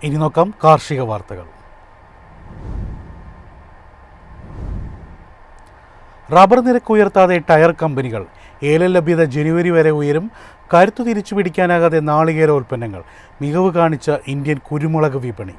ഇനി നോക്കാം കാർഷിക വാർത്തകൾ. റബ്ബർ നിരക്ക് ഉയർത്താതെ ടയർ കമ്പനികൾ. ഏലം ലഭ്യത ജനുവരി വരെ ഉയരും. കരുത്തു തിരിച്ചു പിടിക്കാനാകാതെ നാളികേരോൽപ്പന്നങ്ങൾ. മികവ് കാണിച്ച ഇന്ത്യൻ കുരുമുളക് വിപണി.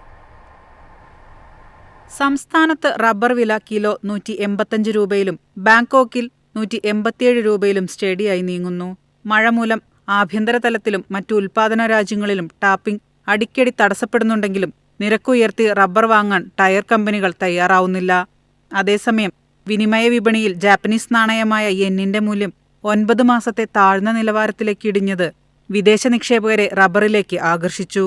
സംസ്ഥാനത്ത് റബ്ബർ വില കിലോ 185 രൂപയിലും ബാങ്കോക്കിൽ 187 രൂപയിലും സ്റ്റഡിയായി നീങ്ങുന്നു. മഴ മൂലം ആഭ്യന്തര തലത്തിലും മറ്റു ഉൽപാദന രാജ്യങ്ങളിലും ടാപ്പിംഗ് അടിക്കടി തടസ്സപ്പെടുന്നുണ്ടെങ്കിലും നിരക്കുയർത്തി റബ്ബർ വാങ്ങാൻ ടയർ കമ്പനികൾ തയ്യാറാവുന്നില്ല. അതേസമയം വിനിമയ വിപണിയിൽ ജാപ്പനീസ് നാണയമായ യെന്നിന്റെ മൂല്യം 9 മാസത്തെ താഴ്ന്ന നിലവാരത്തിലേക്ക് ഇടിഞ്ഞത് വിദേശ നിക്ഷേപകരെ റബ്ബറിലേക്ക് ആകർഷിച്ചു.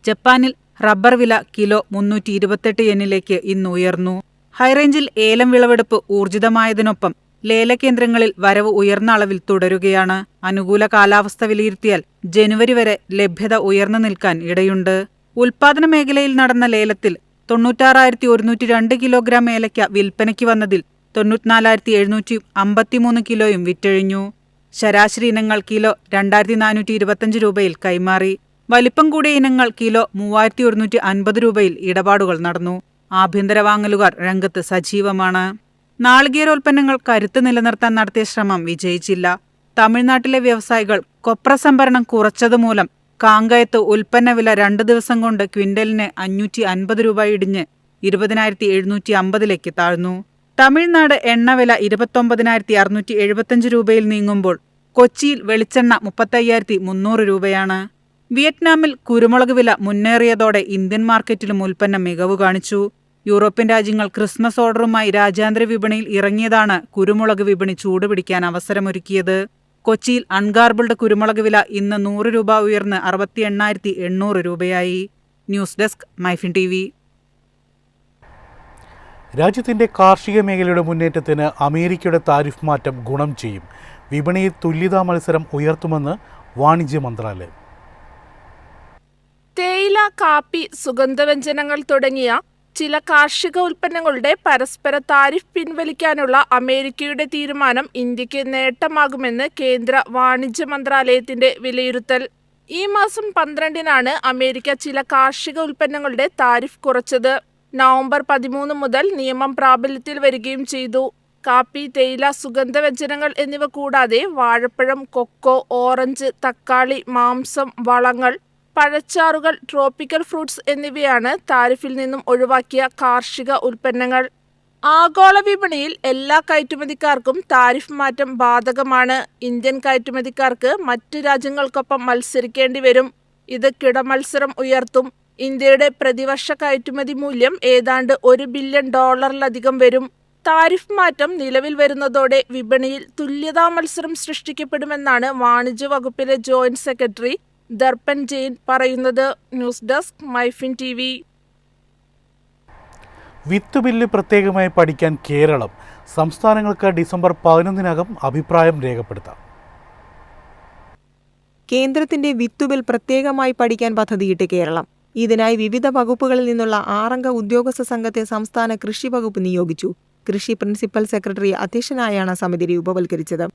ജപ്പാനിൽ റബ്ബർ വില കിലോ 328 യെന്നിലേക്ക് ഇന്ന് ഉയർന്നു. ഹൈറേഞ്ചിൽ ഏലം വിളവെടുപ്പ് ഊർജിതമായതിനൊപ്പം ലേലകേന്ദ്രങ്ങളിൽ വരവ് ഉയർന്ന അളവിൽ തുടരുകയാണ്. അനുകൂല കാലാവസ്ഥ വിലയിരുത്തിയാൽ ജനുവരി വരെ ലഭ്യത ഉയർന്നു നിൽക്കാൻ ഇടയുണ്ട്. ഉൽപാദന മേഖലയിൽ നടന്ന ലേലത്തിൽ 96,102 കിലോഗ്രാം ഏലയ്ക്ക വിൽപ്പനയ്ക്ക് വന്നതിൽ 94,753 കിലോയും വിറ്റഴിഞ്ഞു. ശരാശരി ഇനങ്ങൾ കിലോ 2,425 രൂപയിൽ കൈമാറി. വലിപ്പം കൂടിയ ഇനങ്ങൾ കിലോ 3,150 രൂപയിൽ ഇടപാടുകൾ നടന്നു. ആഭ്യന്തര വാങ്ങലുകാർ രംഗത്ത് സജീവമാണ്. നാളികേരോൽപ്പന്നങ്ങൾ കരുത്ത് നിലനിർത്താൻ നടത്തിയ ശ്രമം വിജയിച്ചില്ല. തമിഴ്നാട്ടിലെ വ്യവസായികൾ കൊപ്ര സംഭരണം കുറച്ചതുമൂലം കാങ്കയത്ത് ഉൽപ്പന്ന വില 2 ദിവസം കൊണ്ട് ക്വിന്റലിന് 550 രൂപ ഇടിഞ്ഞ് 20,750 താഴ്ന്നു. തമിഴ്നാട് എണ്ണവില 29,675 രൂപയിൽ നീങ്ങുമ്പോൾ കൊച്ചിയിൽ വെളിച്ചെണ്ണ 35,300 രൂപയാണ്. വിയറ്റ്നാമിൽ കുരുമുളക് വില മുന്നേറിയതോടെ ഇന്ത്യൻ മാർക്കറ്റിലും ഉൽപ്പന്നം മികവ് കാണിച്ചു. യൂറോപ്യൻ രാജ്യങ്ങൾ ക്രിസ്മസ് ഓർഡറുമായി രാജ്യാന്തര വിപണിയിൽ ഇറങ്ങിയതാണ് കുരുമുളക് വിപണി ചൂടുപിടിക്കാൻ അവസരമൊരുക്കിയത്. കൊച്ചിയിൽ അൺഗാർബിൾഡ് കുരുമുളക് വില ഇന്ന് 100 രൂപ ഉയർന്ന് 68,800 രൂപയായി. News desk Myfin TV. രാജ്യത്തിൻ്റെ കാർഷിക മേഖലയുടെ മുന്നേറ്റത്തിന് അമേരിക്കയുടെ താരിഫ് മാറ്റം ഗുണം ചെയ്യും. വിപണിയിൽ തുല്യതാ മത്സരം ഉയർത്തുമെന്ന് വാണിജ്യ മന്ത്രാലയം. തേയില, കാപ്പി, സുഗന്ധവ്യഞ്ജനങ്ങൾ തുടങ്ങിയ ചില കാർഷിക ഉൽപ്പന്നങ്ങളുടെ പരസ്പര താരിഫ് പിൻവലിക്കാനുള്ള അമേരിക്കയുടെ തീരുമാനം ഇന്ത്യക്ക് നേട്ടമാകുമെന്ന് കേന്ദ്ര വാണിജ്യ മന്ത്രാലയത്തിന്റെ വിലയിരുത്തൽ. ഈ മാസം 12-നാണ് അമേരിക്ക ചില കാർഷിക ഉൽപ്പന്നങ്ങളുടെ താരിഫ് കുറച്ചത്. നവംബർ 13 മുതൽ നിയമം പ്രാബല്യത്തിൽ വരികയും ചെയ്തു. കാപ്പി, തേയില, സുഗന്ധവ്യഞ്ജനങ്ങൾ എന്നിവ കൂടാതെ വാഴപ്പഴം, കൊക്കോ, ഓറഞ്ച്, തക്കാളി, മാംസം, വളങ്ങൾ, പഴച്ചാറുകൾ, ട്രോപ്പിക്കൽ ഫ്രൂട്ട്സ് എന്നിവയാണ് താരിഫിൽ നിന്നും ഒഴിവാക്കിയ കാർഷിക ഉൽപ്പന്നങ്ങൾ. ആഗോള വിപണിയിൽ എല്ലാ കയറ്റുമതിക്കാർക്കും താരിഫ് മാറ്റം ബാധകമാണ്. ഇന്ത്യൻ കയറ്റുമതിക്കാർക്ക് മറ്റ് രാജ്യങ്ങൾക്കൊപ്പം മത്സരിക്കേണ്ടി വരും. ഇത് കിടമത്സരം ഉയർത്തും. ഇന്ത്യയുടെ പ്രതിവർഷ കയറ്റുമതി മൂല്യം ഏതാണ്ട് $1 ബില്യൺ വരും. താരിഫ് മാറ്റം നിലവിൽ വരുന്നതോടെ വിപണിയിൽ തുല്യതാ മത്സരം സൃഷ്ടിക്കപ്പെടുമെന്നാണ് വാണിജ്യ വകുപ്പിലെ ജോയിന്റ് സെക്രട്ടറി ദർപ്പൻ ജെയിൻ പറയുന്നത്. News desk Myfin TV. വിത്ത് ബില്ല് പ്രത്യേകമായി പഠിക്കാൻ കേരളം. സംസ്ഥാനങ്ങൾക്ക് ഡിസംബർ 11-നകം അഭിപ്രായം രേഖപ്പെടുത്താം. കേന്ദ്രത്തിന്റെ വിത്തുബിൽ പ്രത്യേകമായി പഠിക്കാൻ പദ്ധതിയിട്ട് കേരളം. ഇതിനായി വിവിധ വകുപ്പുകളിൽ നിന്നുള്ള 6-അംഗ ഉദ്യോഗസ്ഥ സംഘത്തെ സംസ്ഥാന കൃഷി വകുപ്പ് നിയോഗിച്ചു. കൃഷി പ്രിൻസിപ്പൽ സെക്രട്ടറി അധ്യക്ഷനായാണ് സമിതി രൂപവൽക്കരിച്ചത്.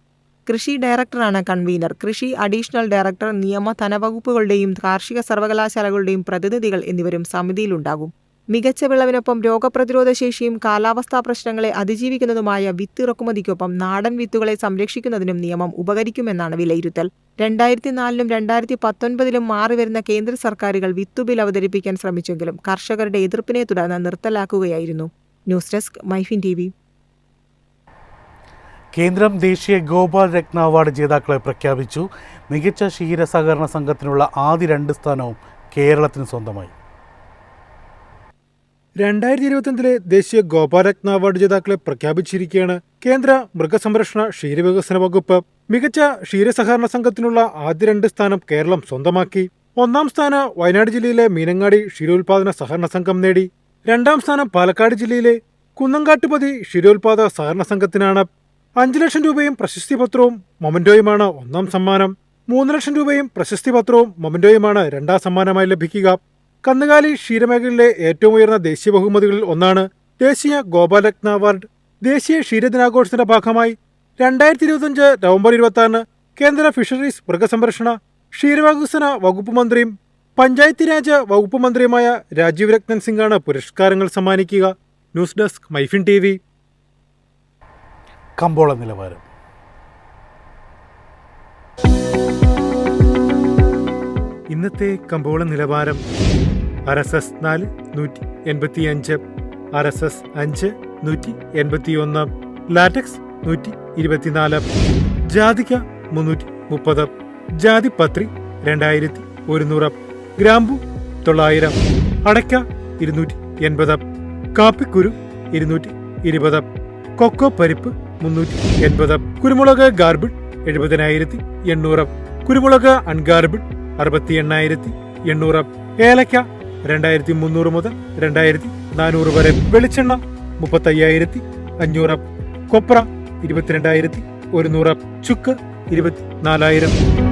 കൃഷി ഡയറക്ടറാണ് കൺവീനർ. കൃഷി അഡീഷണൽ ഡയറക്ടർ, നിയമ, ധനവകുപ്പുകളുടെയും കാർഷിക സർവകലാശാലകളുടെയും പ്രതിനിധികൾ എന്നിവരും സമിതിയിലുണ്ടാകും. മികച്ച വിളവിനൊപ്പം രോഗപ്രതിരോധ ശേഷിയും കാലാവസ്ഥാ പ്രശ്നങ്ങളെ അതിജീവിക്കുന്നതുമായ വിത്ത് ഇറക്കുമതിക്കൊപ്പം നാടൻ വിത്തുകളെ സംരക്ഷിക്കുന്നതിനും നിയമം ഉപകരിക്കുമെന്നാണ് വിലയിരുത്തൽ. 2004-ലും 2019-ലും മാറിവരുന്ന കേന്ദ്ര സർക്കാരുകൾ വിത്തുബിൽ അവതരിപ്പിക്കാൻ ശ്രമിച്ചെങ്കിലും കർഷകരുടെ എതിർപ്പിനെ തുടർന്ന് നിർത്തലാക്കുകയായിരുന്നു. News desk Myfin TV. കേന്ദ്രം ദേശീയ ഗോപാൽ രത്ന അവാർഡ് ജേതാക്കളെ പ്രഖ്യാപിച്ചു. മികച്ച ക്ഷീര സഹകരണ സംഘത്തിനുള്ള ആദ്യ 2 സ്ഥാനവും കേരളത്തിന് സ്വന്തമായി. 2025-ലെ ദേശീയ ഗോപാലരത്ന അവാർഡ് ജേതാക്കളെ പ്രഖ്യാപിച്ചിരിക്കുകയാണ്. കേന്ദ്ര മൃഗസംരക്ഷണ ക്ഷീരവികസന വകുപ്പ് മികച്ച ക്ഷീരസഹകരണ സംഘത്തിനുള്ള ആദ്യ 2 സ്ഥാനം കേരളം സ്വന്തമാക്കി. 1-ാം സ്ഥാനം വയനാട് ജില്ലയിലെ മീനങ്ങാടി ക്ഷീരോത്പാദന സഹകരണ സംഘം നേടി. 2-ാം സ്ഥാനം പാലക്കാട് ജില്ലയിലെ കുന്നങ്കാട്ടുപതി ക്ഷീരോത്പാദക സഹകരണ സംഘത്തിനാണ്. 5 ലക്ഷം രൂപയും പ്രശസ്തിപത്രവും മൊമന്റോയുമാണ് 1-ാം സമ്മാനം. 3 ലക്ഷം രൂപയും പ്രശസ്തിപത്രവും മൊമന്റോയുമാണ് 2-ാം സമ്മാനമായി ലഭിക്കുക. കന്നുകാലി ക്ഷീരമേഖലയിലെ ഏറ്റവും ഉയർന്ന ദേശീയ ബഹുമതികളിൽ ഒന്നാണ് ദേശീയ ഗോപാലരത്ന അവാർഡ്. ദേശീയ ക്ഷീരദിനാഘോഷത്തിന്റെ ഭാഗമായി 2025 നവംബർ 26 കേന്ദ്ര ഫിഷറീസ്, മൃഗസംരക്ഷണ, ക്ഷീരവികസന വകുപ്പ് മന്ത്രിയും പഞ്ചായത്ത് രാജ് വകുപ്പ് മന്ത്രിയുമായ രാജീവ് രത്നൻ സിംഗാണ് പുരസ്കാരങ്ങൾ സമ്മാനിക്കുക. News desk Myfin TV. കമ്പോള നിലവാരം. ഇന്നത്തെ കമ്പോള നിലവാരം: RSS 4 185, RSS 5 181, ലാറ്റക്സ് 124, ജാതിക്ക 330, ജാതിപത്രി 2100, ഗ്രാമ്പു 900, അടയ്ക്ക 280, കാപ്പിക്കുരു 220, കൊക്കോ പരിപ്പ് 380, കുരുമുളക് ഗാർബിഡ് 70,800, കുരുമുളക് അൺഗാർബിഡ് 68,800, ഏലക്ക 2,300 മുതൽ 2,400 വരെ, വെളിച്ചെണ്ണ 35,500, കൊപ്ര 22,100, ചുക്ക് 24,000.